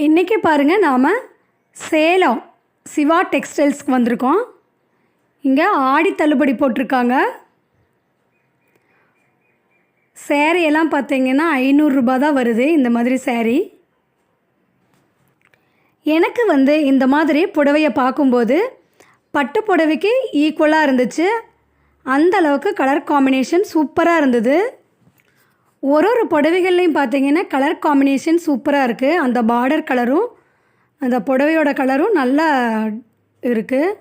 இன்றைக்கி பாருங்கள் நாம் சேலம் சிவா டெக்ஸ்டைல்ஸ்க்கு வந்திருக்கோம். இங்கே ஆடி தள்ளுபடி போட்டிருக்காங்க. சேரீ எல்லாம் பார்த்தீங்கன்னா 500 ரூபாய் தான் வருது. இந்த மாதிரி சேரீ எனக்கு இந்த மாதிரி புடவையை பார்க்கும்போது பட்டு புடவைக்கு ஈக்குவலாக இருந்துச்சு. அந்த அளவுக்கு கலர் காம்பினேஷன் சூப்பராக இருந்தது. ஒரு புடவைகள்லையும் பார்த்தீங்கன்னா கலர் காம்பினேஷன் சூப்பராக இருக்குது. அந்த பார்டர் கலரும் அந்த புடவையோட கலரும் நல்லா இருக்குது.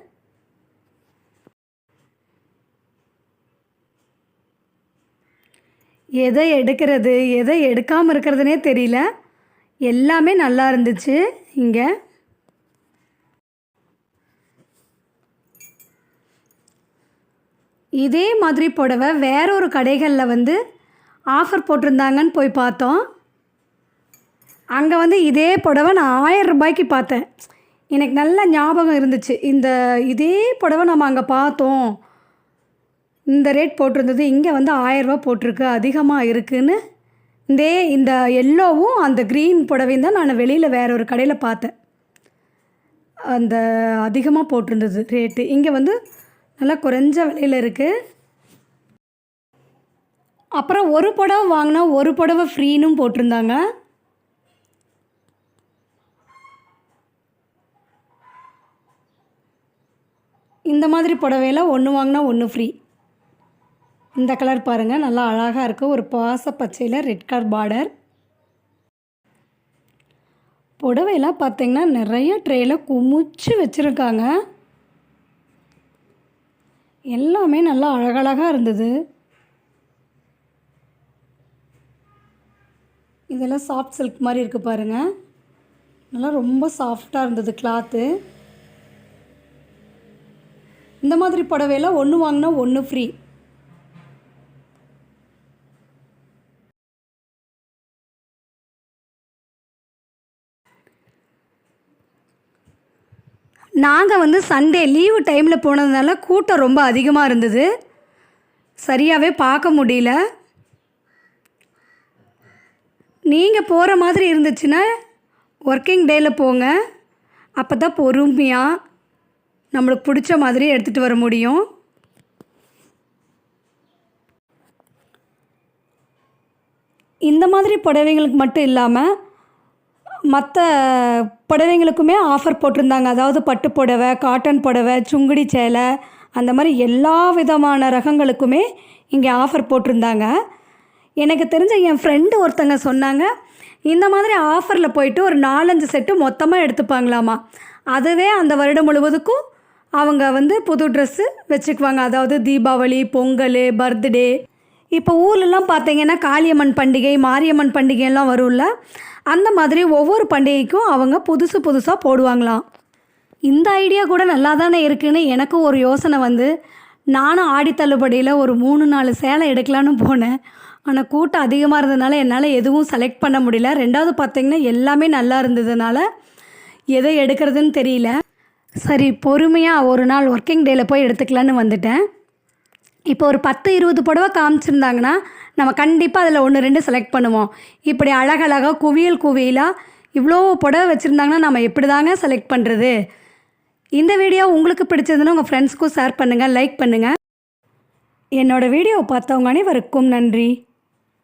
எதை எடுக்கிறது எதை எடுக்காமல் இருக்கிறதுனே தெரியல. எல்லாமே நல்லா இருந்துச்சு. இங்கே இதே மாதிரி புடவை வேறொரு கடைகளில் ஆஃபர் போட்டிருந்தாங்கன்னு போய் பார்த்தோம். அங்கே இதே புடவை நான் 1000 ரூபாய்க்கு பார்த்தேன். எனக்கு நல்ல ஞாபகம் இருந்துச்சு. இதே புடவை நம்ம அங்கே பார்த்தோம், இந்த ரேட் போட்டிருந்தது. இங்கே 1000 ரூபா போட்டிருக்கு, அதிகமாக இருக்குதுன்னு. இந்த எல்லோவும் அந்த க்ரீன் புடவையும் தான் நான் வெளியில் வேற ஒரு கடையில் பார்த்தேன். அந்த அதிகமாக போட்டிருந்தது ரேட்டு. இங்கே நல்லா குறைஞ்ச விலையில் இருக்குது. அப்புறம் ஒரு புடவை வாங்கினா ஒரு புடவை ஃப்ரீனும் போட்டிருந்தாங்க. இந்த மாதிரி புடவையில் ஒன்று வாங்கினா ஒன்று ஃப்ரீ. இந்த கலர் பாருங்கள், நல்லா அழகாக இருக்குது. ஒரு பாச பச்சையில் ரெட் கலர் பார்டர். புடவையெல்லாம் பார்த்திங்கன்னா நிறைய ட்ரேயில் குமிச்சு வச்சுருக்காங்க. எல்லாமே நல்லா அழகழகாக இருந்தது. இதெல்லாம் சாஃப்ட் சில்க் மாதிரி இருக்குது பாருங்கள். நல்லா ரொம்ப சாஃப்டாக இருந்தது கிளாத்து. இந்த மாதிரி புடவையெல்லாம் ஒன்று வாங்கினா ஒன்று ஃப்ரீ. நாங்கள் சண்டே லீவு டைமில் போனதுனால கூட்டம் ரொம்ப அதிகமாக இருந்தது. சரியாகவே பார்க்க முடியல. நீங்கள் போகிற மாதிரி இருந்துச்சுன்னா ஒர்க்கிங் டேயில் போங்க. அப்போ தான் பொறுமையாக நம்மளுக்கு பிடிச்ச மாதிரி எடுத்துகிட்டு வர முடியும். இந்த மாதிரி புடவைங்களுக்கு மட்டும் இல்லாமல் மற்ற புடவைங்களுக்குமே ஆஃபர் போட்டிருந்தாங்க. அதாவது பட்டு புடவை, காட்டன் புடவை, சுங்குடி சேலை, அந்த மாதிரி எல்லா விதமான ரகங்களுக்குமே இங்கே ஆஃபர் போட்டிருந்தாங்க. எனக்கு தெரிஞ்ச என் ஃப்ரெண்டு ஒருத்தங்க சொன்னாங்க, இந்த மாதிரி ஆஃபரில் போயிட்டு ஒரு 4-5 செட்டு மொத்தமாக எடுத்துப்பாங்களாமா. அதுவே அந்த வருடம் முழுவதுக்கும் அவங்க புது ட்ரெஸ்ஸு வச்சுக்குவாங்க. அதாவது தீபாவளி, பொங்கல், பர்த்டே. இப்போ ஊர்லெலாம் பார்த்திங்கன்னா காளியம்மன் பண்டிகை, மாரியம்மன் பண்டிகையெல்லாம் வரும்ல, அந்த மாதிரி ஒவ்வொரு பண்டிகைக்கும் அவங்க புதுசாக போடுவாங்களாம். இந்த ஐடியா கூட நல்லா தானே இருக்குதுன்னு எனக்கு ஒரு யோசனை நானும் ஆடி தள்ளுபடியில் ஒரு 3-4 சேலை எடுக்கலான்னு போனேன். ஆனால் கூட்டம் அதிகமாக இருந்ததுனால என்னால் எதுவும் செலக்ட் பண்ண முடியல. ரெண்டாவது பார்த்திங்கன்னா எல்லாமே நல்லா இருந்ததுனால எதை எடுக்கிறதுன்னு தெரியல. சரி, பொறுமையாக ஒரு நாள் ஒர்க்கிங் டேயில் போய் எடுத்துக்கலான்னு வந்துட்டேன். இப்போ ஒரு 10-20 புடவை காமிச்சிருந்தாங்கன்னா நம்ம கண்டிப்பாக அதில் 1-2 செலக்ட் பண்ணுவோம். இப்படி அழகழகாக குவியலாக இவ்வளோ புடவை வச்சுருந்தாங்கன்னா நம்ம எப்படி தாங்க செலக்ட் பண்ணுறது? இந்த வீடியோ உங்களுக்கு பிடிச்சதுன்னா உங்கள் ஃப்ரெண்ட்ஸ்க்கும் ஷேர் பண்ணுங்கள், லைக் பண்ணுங்கள். என்னோடய வீடியோவை பார்த்தவங்க அனைவருக்கும் நன்றி.